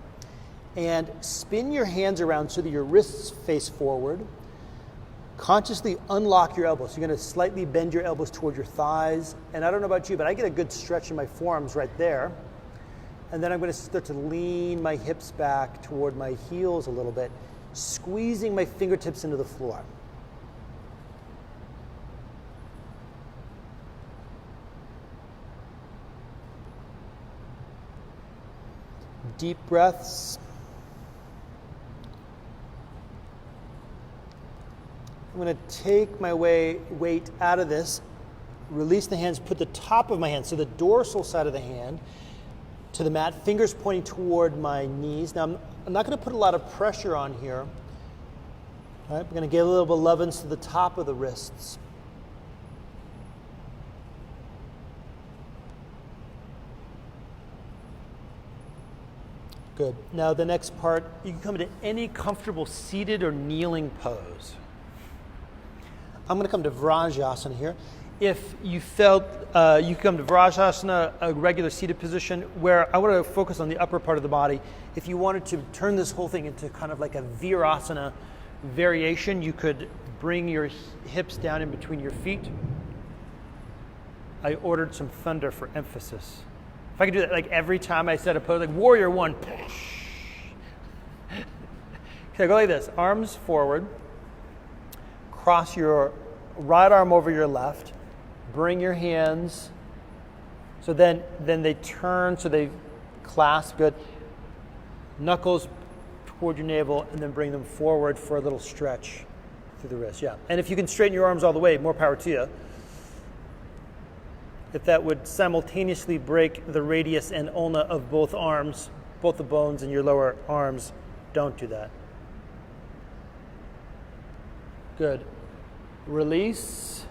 And spin your hands around so that your wrists face forward. Consciously unlock your elbows. So you're going to slightly bend your elbows toward your thighs. And I don't know about you, but I get a good stretch in my forearms right there. And then I'm going to start to lean my hips back toward my heels a little bit, squeezing my fingertips into the floor. Deep breaths. I'm going to take my weight out of this, release the hands, put the top of my hand, so the dorsal side of the hand, to the mat, fingers pointing toward my knees. Now, I'm not going to put a lot of pressure on here. All right, I'm going to get a little bit of lovins to the top of the wrists. Good. Now, the next part, you can come into any comfortable seated or kneeling pose. I'm going to come to Vrajasana here. If you felt, you can come to Vrajasana, a regular seated position, where I want to focus on the upper part of the body. If you wanted to turn this whole thing into kind of like a Virasana variation, you could bring your hips down in between your feet. I ordered some thunder for emphasis. If I could do that like every time I set a pose, like warrior one. Okay, go like this. Arms forward. Cross your right arm over your left. Bring your hands. So then they turn, so they clasp, good. Knuckles toward your navel, and then bring them forward for a little stretch through the wrist, yeah. And if you can straighten your arms all the way, more power to you. If that would simultaneously break the radius and ulna of both arms, both the bones in your lower arms, don't do that. Good. Release.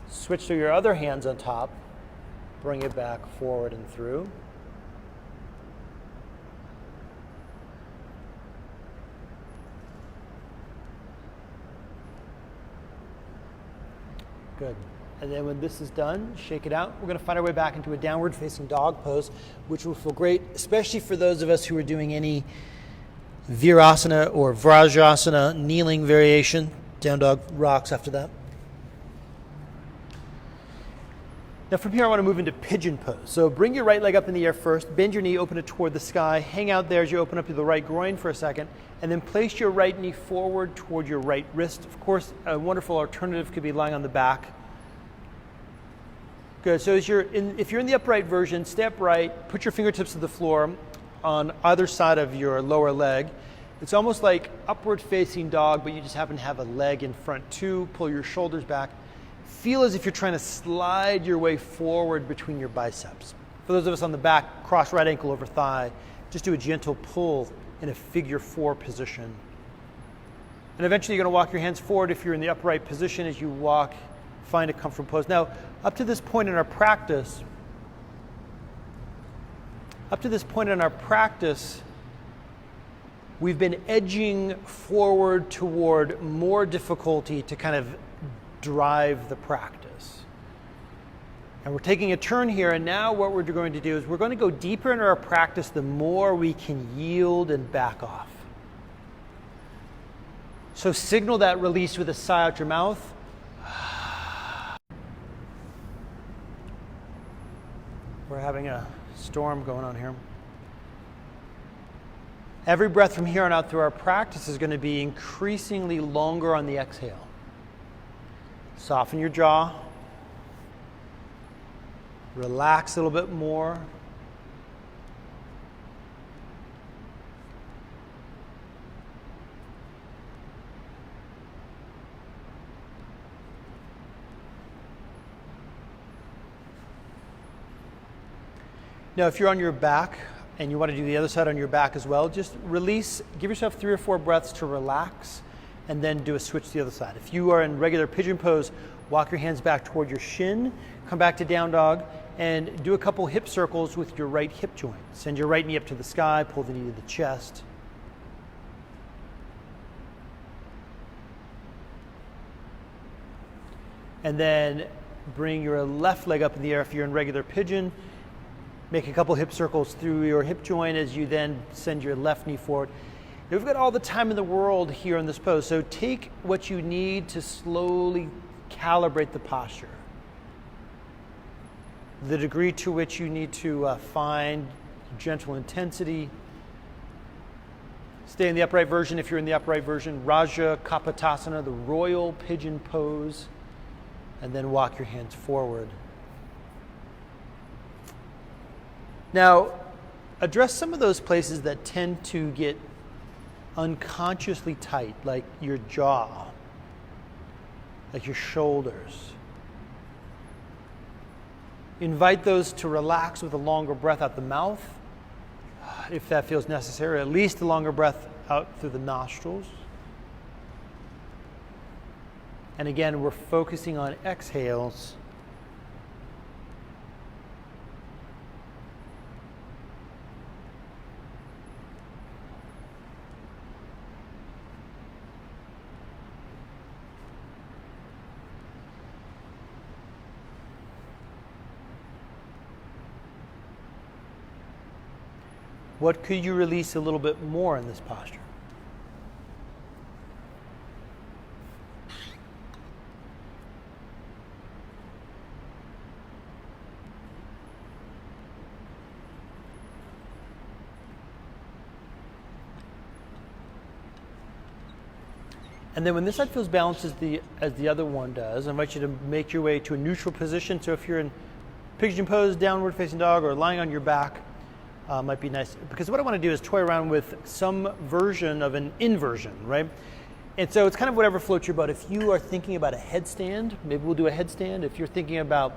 Switch to your other hands on top. Bring it back forward and through. Good. And then when this is done, shake it out. We're going to find our way back into a downward facing dog pose, which will feel great, especially for those of us who are doing any Virasana or Vrajasana kneeling variation. Down dog rocks after that. Now from here I want to move into pigeon pose. So bring your right leg up in the air first, bend your knee, open it toward the sky, hang out there as you open up to the right groin for a second, and then place your right knee forward toward your right wrist. Of course, a wonderful alternative could be lying on the back. Good, so if you're in the upright version, stay upright, put your fingertips to the floor on either side of your lower leg. It's almost like upward facing dog, but you just happen to have a leg in front too. Pull your shoulders back. Feel as if you're trying to slide your way forward between your biceps. For those of us on the back, cross right ankle over thigh. Just do a gentle pull in a figure 4 position. And eventually you're going to walk your hands forward if you're in the upright position. As you walk, find a comfortable pose. Now, up to this point in our practice, we've been edging forward toward more difficulty to kind of drive the practice. And we're taking a turn here, and now what we're going to do is we're going to go deeper into our practice the more we can yield and back off. So signal that release with a sigh out your mouth. We're having a storm going on here. Every breath from here on out through our practice is going to be increasingly longer on the exhale. Soften your jaw. Relax a little bit more. Now, if you're on your back and you want to do the other side on your back as well, just release, give yourself 3 or 4 breaths to relax, and then do a switch to the other side. If you are in regular pigeon pose, walk your hands back toward your shin, come back to down dog, and do a couple hip circles with your right hip joint. Send your right knee up to the sky, pull the knee to the chest. And then bring your left leg up in the air if you're in regular pigeon. Make a couple hip circles through your hip joint as you then send your left knee forward. Now, we've got all the time in the world here in this pose, so take what you need to slowly calibrate the posture. The degree to which you need to find gentle intensity. Stay in the upright version if you're in the upright version. Raja Kapotasana, the royal pigeon pose, and then walk your hands forward. Now, address some of those places that tend to get unconsciously tight, like your jaw, like your shoulders. Invite those to relax with a longer breath out the mouth, if that feels necessary, at least a longer breath out through the nostrils. And again, we're focusing on exhales. What could you release a little bit more in this posture? And then when this side feels balanced as the other one does, I invite you to make your way to a neutral position. So if you're in pigeon pose, downward facing dog, or lying on your back, might be nice. Because what I want to do is toy around with some version of an inversion, right? And so it's kind of whatever floats your boat. If you are thinking about a headstand, maybe we'll do a headstand. If you're thinking about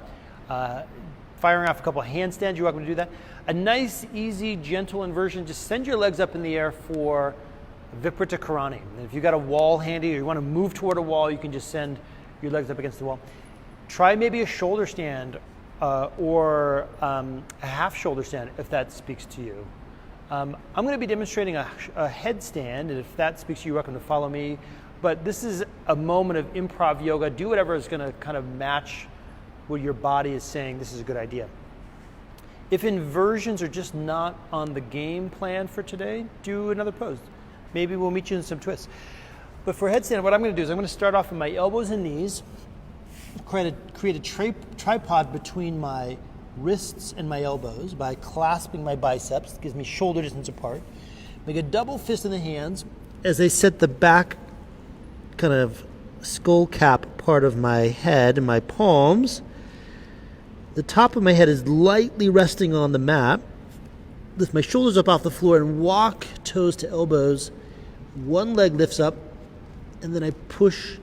firing off a couple of handstands, you're welcome to do that. A nice, easy, gentle inversion, just send your legs up in the air for Viparita Karani. And if you've got a wall handy or you want to move toward a wall, you can just send your legs up against the wall. Try maybe a shoulder stand or a half shoulder stand if that speaks to you. I'm going to be demonstrating a headstand, and if that speaks to you, you're welcome to follow me. But this is a moment of improv yoga. Do whatever is going to kind of match what your body is saying. This is a good idea. If inversions are just not on the game plan for today, do another pose. Maybe we'll meet you in some twists. But for headstand, what I'm going to do is I'm going to start off with my elbows and knees, create a tripod between my wrists and my elbows by clasping my biceps. It gives me shoulder distance apart. Make a double fist in the hands as I set the back kind of skull cap part of my head in my palms. The top of my head is lightly resting on the mat. Lift my shoulders up off the floor and walk toes to elbows. One leg lifts up, and then I push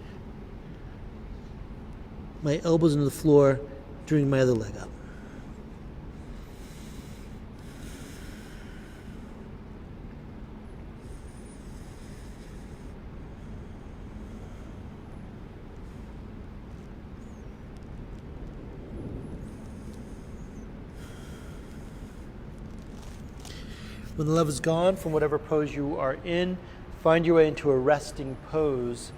my elbows into the floor, bringing my other leg up. When the love is gone from whatever pose you are in, find your way into a resting pose.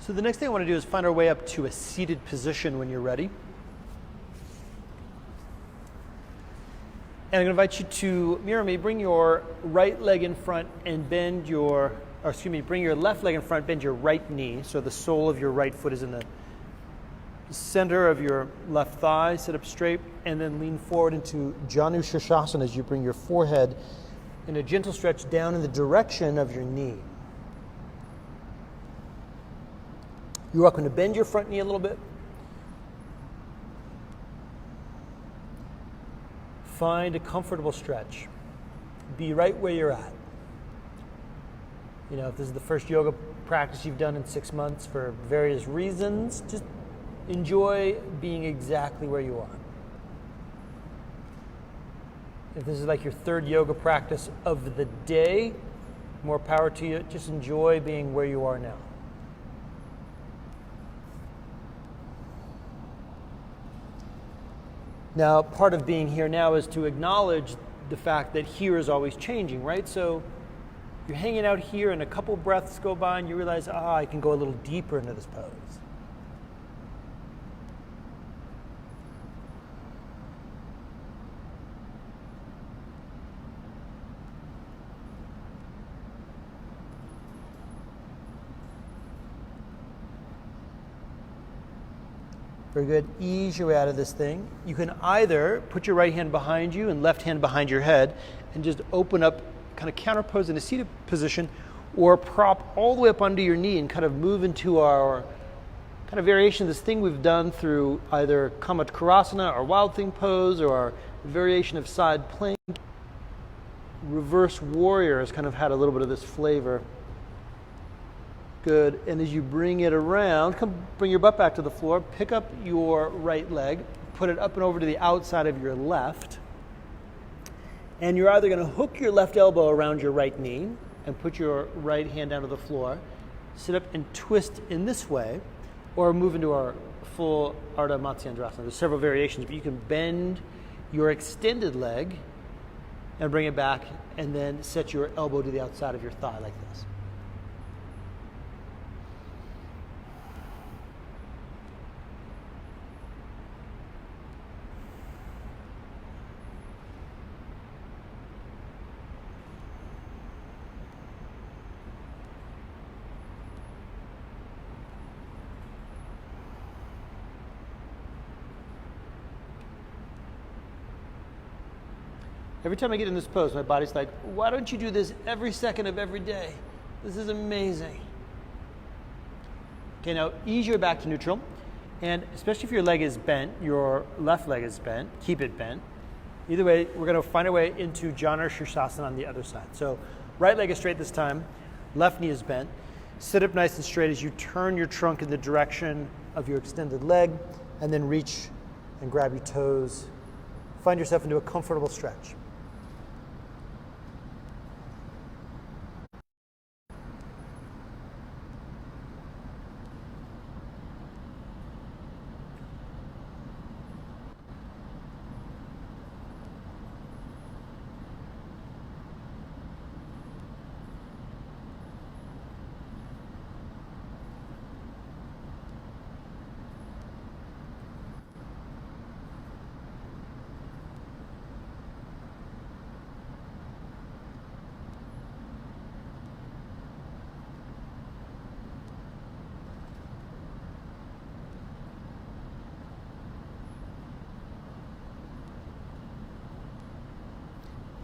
So the next thing I want to do is find our way up to a seated position when you're ready. And I'm going to invite you to mirror me. Bring your right leg in front and bring your left leg in front, bend your right knee. So the sole of your right foot is in the center of your left thigh. Sit up straight and then lean forward into Janu Shirshasana as you bring your forehead in a gentle stretch down in the direction of your knee. You're welcome to bend your front knee a little bit. Find a comfortable stretch. Be right where you're at. You know, if this is the first yoga practice you've done in 6 months for various reasons, just enjoy being exactly where you are. If this is like your third yoga practice of the day, more power to you. Just enjoy being where you are now. Now, part of being here now is to acknowledge the fact that here is always changing, right? So you're hanging out here and a couple breaths go by and you realize, I can go a little deeper into this pose. Very good. Ease your way out of this thing. You can either put your right hand behind you and left hand behind your head and just open up, kind of counterpose in a seated position, or prop all the way up under your knee and kind of move into our kind of variation of this thing we've done through either Kamatkarasana or Wild Thing pose or our variation of side plank. Reverse warrior has kind of had a little bit of this flavor. Good. And as you bring it around, bring your butt back to the floor, pick up your right leg, put it up and over to the outside of your left. And you're either going to hook your left elbow around your right knee and put your right hand down to the floor, sit up and twist in this way, or move into our full Ardha Matsyendrasana. There's several variations, but you can bend your extended leg and bring it back, and then set your elbow to the outside of your thigh like this. Every time I get in this pose, my body's like, why don't you do this every second of every day? This is amazing. Okay, now ease your back to neutral. And especially if your leg is bent, your left leg is bent, keep it bent. Either way, we're going to find our way into Jana Shirshasana on the other side. So right leg is straight this time, left knee is bent. Sit up nice and straight as you turn your trunk in the direction of your extended leg, and then reach and grab your toes. Find yourself into a comfortable stretch.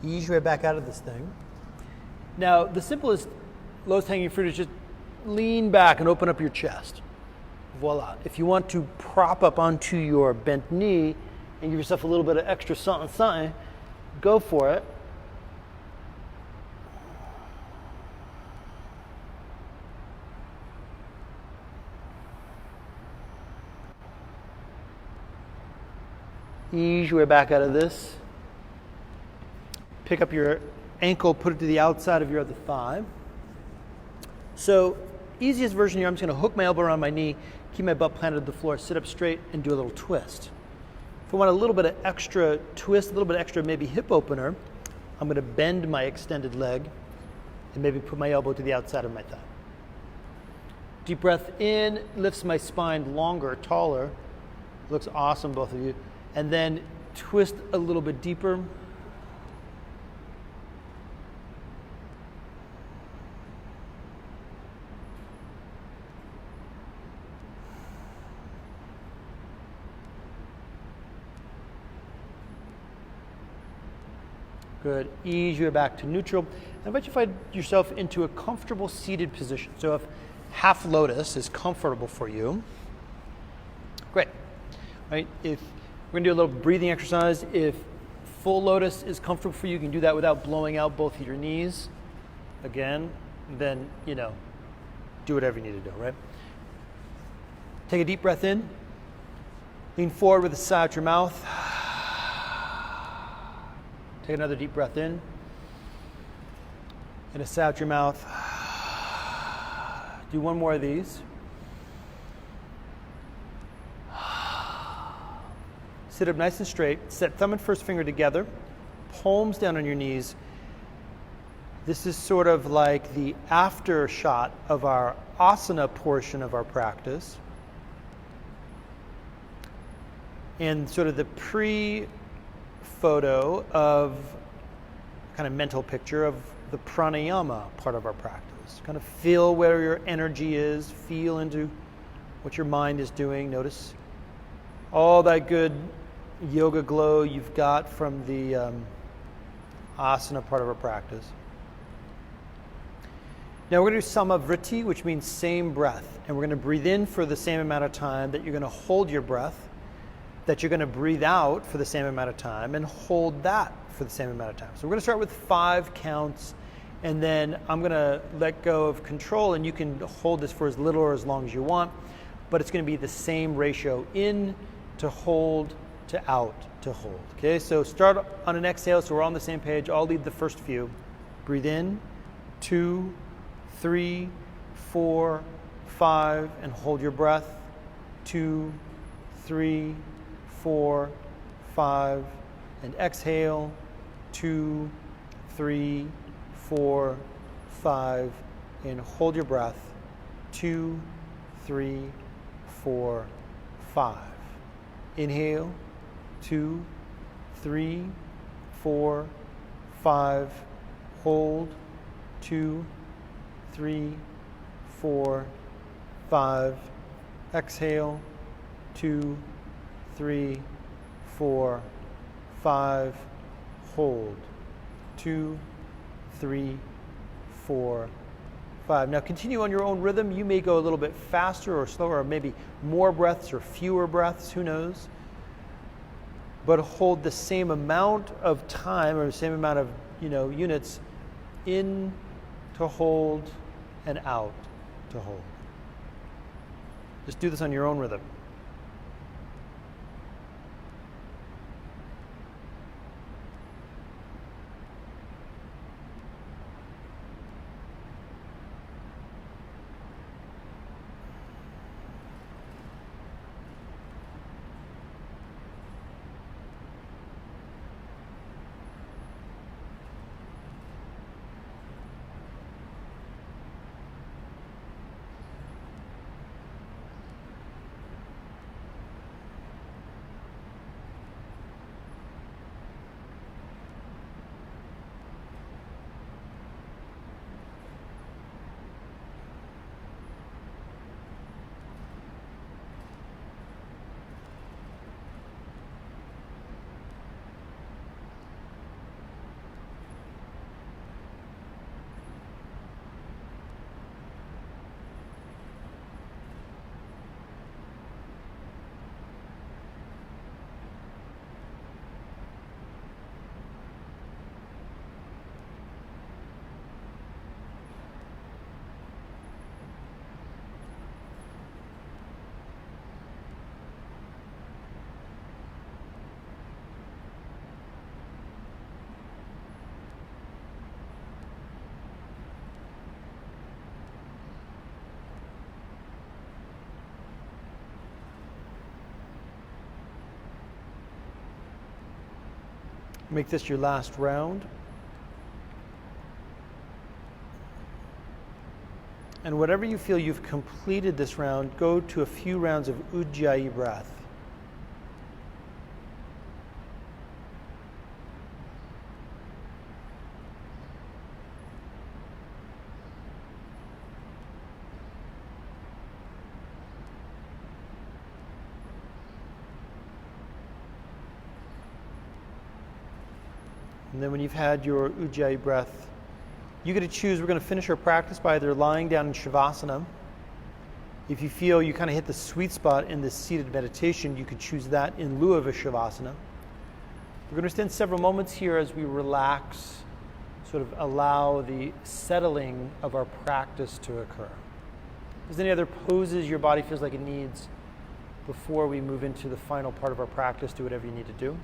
Ease your way back out of this thing. Now, the simplest, lowest hanging fruit is just lean back and open up your chest. Voila. If you want to prop up onto your bent knee and give yourself a little bit of extra something, go for it. Ease your way back out of this. Pick up your ankle, put it to the outside of your other thigh. So, easiest version here, I'm just going to hook my elbow around my knee, keep my butt planted to the floor, sit up straight, and do a little twist. If I want a little bit of extra twist, a little bit extra maybe hip opener, I'm going to bend my extended leg and maybe put my elbow to the outside of my thigh. Deep breath in, lifts my spine longer, taller. Looks awesome, both of you. And then twist a little bit deeper. Good. Ease your way back to neutral. I invite you to find yourself into a comfortable seated position. So if half lotus is comfortable for you, great. Right? If we're going to do a little breathing exercise, if full lotus is comfortable for you, you can do that without blowing out both of your knees. Again, then, do whatever you need to do, right? Take a deep breath in. Lean forward with a sigh out your mouth. Take another deep breath in, and a sigh out your mouth. Do one more of these. Sit up nice and straight. Set thumb and first finger together, palms down on your knees. This is sort of like the after shot of our asana portion of our practice, and sort of the photo of kind of mental picture of the pranayama part of our practice. Kind of feel where your energy is, feel into what your mind is doing. Notice all that good yoga glow you've got from the asana part of our practice. Now we're going to do samavriti, which means same breath. And we're going to breathe in for the same amount of time that you're going to hold your breath, that you're going to breathe out for the same amount of time, and hold that for the same amount of time. So we're going to start with 5 counts, and then I'm going to let go of control, and you can hold this for as little or as long as you want, but it's going to be the same ratio: in to hold to out to hold. Okay, so start on an exhale so we're on the same page. I'll lead the first few. Breathe in, 2, 3, 4, 5, and hold your breath. 2, 3, 4, 5, and exhale. 2, 3, 4, 5, and hold your breath. 2, 3, 4, 5. Inhale. 2, 3, 4, 5. Hold. 2, 3, 4, 5. Exhale. 2, 3, 4, 5. hold. 2, 3, 4, 5. Now continue on your own rhythm. You may go a little bit faster or slower, or maybe more breaths or fewer breaths, who knows? But hold the same amount of time or the same amount of units in to hold and out to hold. Just do this on your own rhythm. Make this your last round. And whatever you feel you've completed this round, go to a few rounds of Ujjayi breath. And then when you've had your Ujjayi breath, you get to choose. We're going to finish our practice by either lying down in Shavasana. If you feel you kind of hit the sweet spot in this seated meditation, you could choose that in lieu of a Shavasana. We're going to spend several moments here as we relax, sort of allow the settling of our practice to occur. Is there any other poses your body feels like it needs before we move into the final part of our practice? Do whatever you need to do.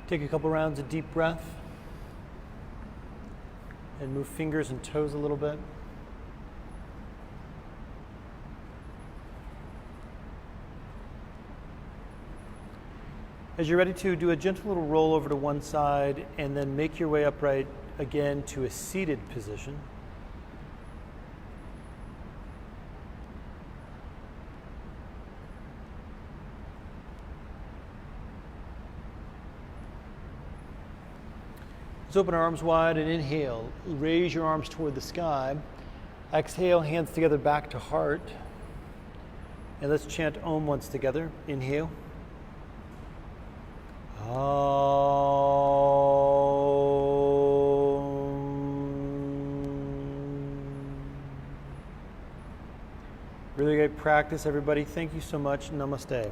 Take a couple rounds of deep breath and move fingers and toes a little bit. As you're ready to, do a gentle little roll over to one side and then make your way upright again to a seated position. Let's open our arms wide and inhale. Raise your arms toward the sky. Exhale, hands together back to heart. And let's chant Om once together. Inhale. Really great practice, everybody. Thank you so much. Namaste.